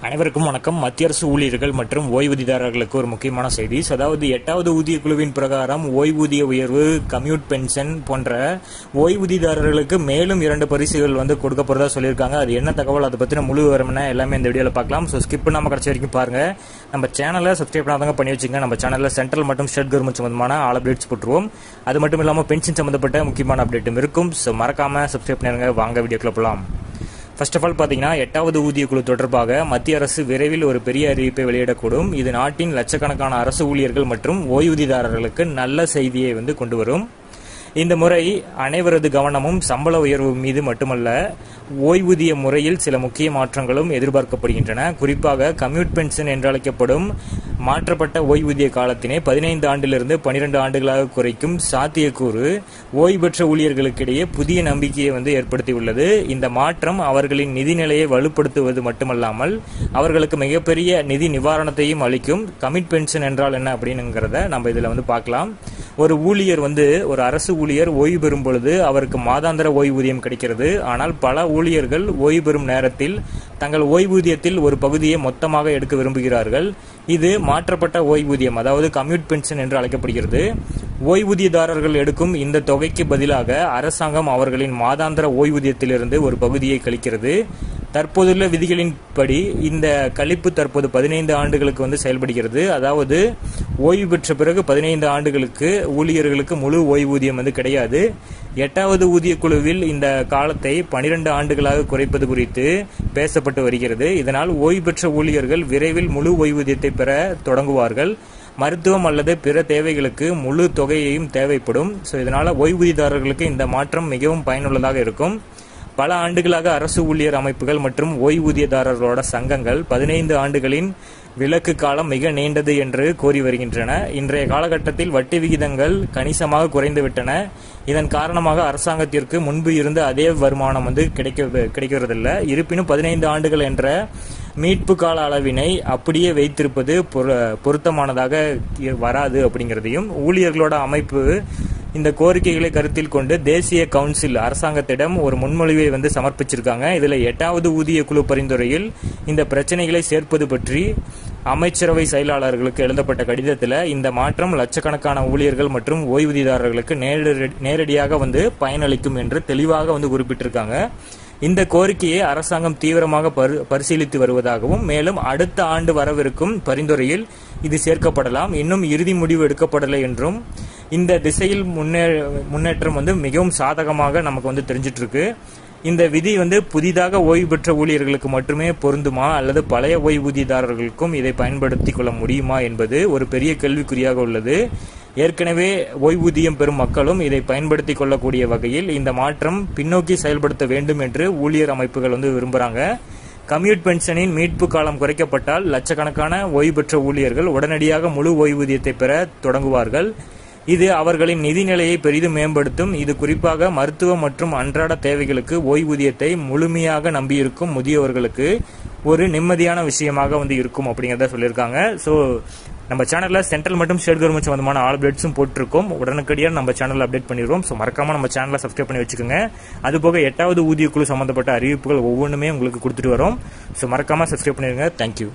அனைவருக்கும் வணக்கம். மத்திய அரசு ஊழியர்கள் மற்றும் ஓய்வூதியதாரர்களுக்கு ஒரு முக்கியமான செய்தி. அதாவது 8வது ஊதிய குழுவின் பிரகாரம் ஓய்வூதிய உயர்வு, கம்யூட் பென்ஷன் போன்ற ஓய்வூதியதாரர்களுக்கு மேலும் 2 பரிசுகள் கொடுக்க போறதா சொல்லியிருக்காங்க. அது என்ன தகவல், அதை பத்தின முழு விவரம் எல்லாமே இந்த வீடியோல பார்க்கலாம். ஸோ ஸ்கிப் பண்ணாம கடைசி வரைக்கும் பாருங்க. நம்ம சேனலை சப்ஸ்கிரைப் பண்ணாதவங்க பண்ணி வச்சுங்க. நம்ம சேனல்ல சென்ட்ரல் மற்றும் ஸ்டேட் கவர்மெண்ட் சம்பந்தமான ஆல் அப்டேட்ஸ் போட்டுருவோம். அது மட்டும் இல்லாமல் பென்ஷன் சம்பந்தப்பட்ட முக்கியமான அப்டேட்டும் இருக்கும். ஸோ மறக்காம சப்ஸ்கிரைப் பண்ணிருங்க. வாங்க வீடியோக்குள்ள போகலாம். ஃபர்ஸ்ட் ஆஃப் ஆல் பார்த்தீங்கன்னா 8வது ஊதிய குழு தொடர்பாக மத்திய அரசு விரைவில் ஒரு பெரிய அறிவிப்பை வெளியிடக்கூடும். இது நாட்டின் லட்சக்கணக்கான அரசு ஊழியர்கள் மற்றும் ஓய்வூதியதாரர்களுக்கு நல்ல செய்தியை கொண்டு வரும். இந்த முறை அனைவரது கவனமும் சம்பள உயர்வு மீது மட்டுமல்ல, ஓய்வூதிய முறையில் சில முக்கிய மாற்றங்களும் எதிர்பார்க்கப்படுகின்றன. குறிப்பாக கம்யூட் பென்ஷன் என்றழைக்கப்படும் மாற்றப்பட்ட ஓய்வூதிய காலத்தினை 15 ஆண்டிலிருந்து 12 ஆண்டுகளாக குறைக்கும் சாத்தியக்கூறு ஓய்வு பெற்ற ஊழியர்களுக்கிடையே புதிய நம்பிக்கையை ஏற்படுத்தியுள்ளது. இந்த மாற்றம் அவர்களின் நிதி நிலையை வலுப்படுத்துவது மட்டுமல்லாமல் அவர்களுக்கு மிகப்பெரிய நிதி நிவாரணத்தையும் அளிக்கும். கமிட் பென்ஷன் என்றால் என்ன அப்படிங்கிறத நம்ம இதில் பார்க்கலாம். ஒரு ஊழியர் ஒரு அரசு ஊழியர் ஓய்வு பெறும் பொழுது அவருக்கு மாதாந்திர ஓய்வூதியம் கிடைக்கிறது. ஆனால் பல ஊழியர்கள் ஓய்வு பெறும் நேரத்தில் தங்கள் ஓய்வூதியத்தில் ஒரு பகுதியை மொத்தமாக எடுக்க விரும்புகிறார்கள். இது மாற்றப்பட்ட ஓய்வூதியம், அதாவது கம்யூட் பென்ஷன் என்று அழைக்கப்படுகிறது. ஓய்வூதியதாரர்கள் எடுக்கும் இந்த தொகைக்கு பதிலாக அரசாங்கம் அவர்களின் மாதாந்திர ஓய்வூதியத்திலிருந்து ஒரு பகுதியை கழிக்கிறது. தற்போதுள்ள விதிகளின்படி இந்த கழிப்பு தற்போது 15 ஆண்டுகளுக்கு செயல்படுகிறது. அதாவது ஓய்வு பெற்ற பிறகு 15 ஆண்டுகளுக்கு ஊழியர்களுக்கு முழு ஓய்வூதியம் கிடையாது. 8வது ஊதிய குழுவில் இந்த காலத்தை 12 ஆண்டுகளாக குறைப்பது குறித்து பேசப்பட்டு வருகிறது. இதனால் ஓய்வு பெற்ற ஊழியர்கள் விரைவில் முழு ஓய்வூதியத்தை பெற தொடங்குவார்கள். மருத்துவம் அல்லது பிற தேவைகளுக்கு முழு தொகையையும் தேவைப்படும். ஸோ இதனால ஓய்வூதியதாரர்களுக்கு இந்த மாற்றம் மிகவும் பயனுள்ளதாக இருக்கும். பல ஆண்டுகளாக அரசு ஊழியர் அமைப்புகள் மற்றும் ஓய்வூதியதாரர்களோட சங்கங்கள் 15 ஆண்டுகளின் விலக்கு காலம் மிக நீண்டது என்று கோரி வருகின்றன. இன்றைய காலகட்டத்தில் வட்டி விகிதங்கள் கணிசமாக குறைந்துவிட்டன. இதன் காரணமாக அரசாங்கத்திற்கு முன்பு இருந்த அதே வருமானம் கிடைக்கிறதில்லை. இருப்பினும் 15 ஆண்டுகள் என்ற மீட்பு கால அளவினை அப்படியே வைத்திருப்பது பொருத்தமானதாக வராது அப்படிங்கிறதையும் ஊழியர்களோட அமைப்பு இந்த கோரிக்கைகளை கருத்தில் கொண்டு தேசிய கவுன்சில் அரசாங்கத்திடம் ஒரு முன்மொழிவை சமர்ப்பிச்சிருக்காங்க. இதுல 8வது ஊதிய குழு பரிந்துரையில் இந்த பிரச்சனைகளை சேர்ப்பது பற்றி அமைச்சரவை செயலாளர்களுக்கு எழுதப்பட்ட கடிதத்தில் இந்த மாற்றம் லட்சக்கணக்கான ஊழியர்கள் மற்றும் ஓய்வூதியதாரர்களுக்கு நேரடியாக பயனளிக்கும் என்று தெளிவாக குறிப்பிட்டிருக்காங்க. இந்த கோரிக்கையை அரசாங்கம் தீவிரமாக பரிசீலித்து வருவதாகவும், மேலும் அடுத்த ஆண்டு வரவிருக்கும் பரிந்துரையில் இது சேர்க்கப்படலாம். இன்னும் இறுதி முடிவு எடுக்கப்படலை என்றும், இந்த திசையில் முன்னேற்றம் மிகவும் சாதகமாக நமக்கு தெரிஞ்சிட்டு இருக்கு. இந்த விதி புதிதாக ஓய்வு பெற்ற ஊழியர்களுக்கு மட்டுமே பொருந்துமா அல்லது பழைய ஓய்வூதியதாரர்களுக்கும் இதை பயன்படுத்திக் கொள்ள முடியுமா என்பது ஒரு பெரிய கேள்விக்குறியாக உள்ளது. ஏற்கனவே ஓய்வூதியம் பெறும் மக்களும் இதை பயன்படுத்திக் கொள்ளக்கூடிய வகையில் இந்த மாற்றம் பின்னோக்கி செயல்படுத்த வேண்டும் என்று ஊழியர் அமைப்புகள் விரும்புறாங்க. கம்யூட் பென்ஷனின் மீட்பு காலம் குறைக்கப்பட்டால் லட்சக்கணக்கான ஓய்வு பெற்ற ஊழியர்கள் உடனடியாக முழு ஓய்வூதியத்தை பெற தொடங்குவார்கள். இது அவர்களின் நிதி நிலையை பெரிதும் மேம்படுத்தும். இது குறிப்பாக மருத்துவ மற்றும் அன்றாட தேவைகளுக்கு ஓய்வூதியத்தை முழுமையாக நம்பியிருக்கும் முதியவர்களுக்கு ஒரு நிம்மதியான விஷயமாக இருக்கும் அப்படிங்கிறத சொல்லியிருக்காங்க. ஸோ நம்ம சேனல்ல சென்ட்ரல் மற்றும் ஸ்டேட் கவர்மெண்ட் சம்பந்தமான ஆல் அப்டேட்ஸும் போட்டிருக்கோம். உடனடியாக நம்ம சேனல் அப்டேட் பண்ணிடுவோம். ஸோ மறக்காம நம்ம சேனலை சப்ஸ்கிரைப் பண்ணி வச்சுக்கோங்க. அதுபோக 8வது ஊதிய குழு சம்பந்தப்பட்ட அறிவிப்புகள் ஒவ்வொன்றுமே உங்களுக்கு கொடுத்துட்டு வரோம். ஸோ மறக்காம சப்ஸ்கிரைப் பண்ணிடுங்க. தேங்க்யூ.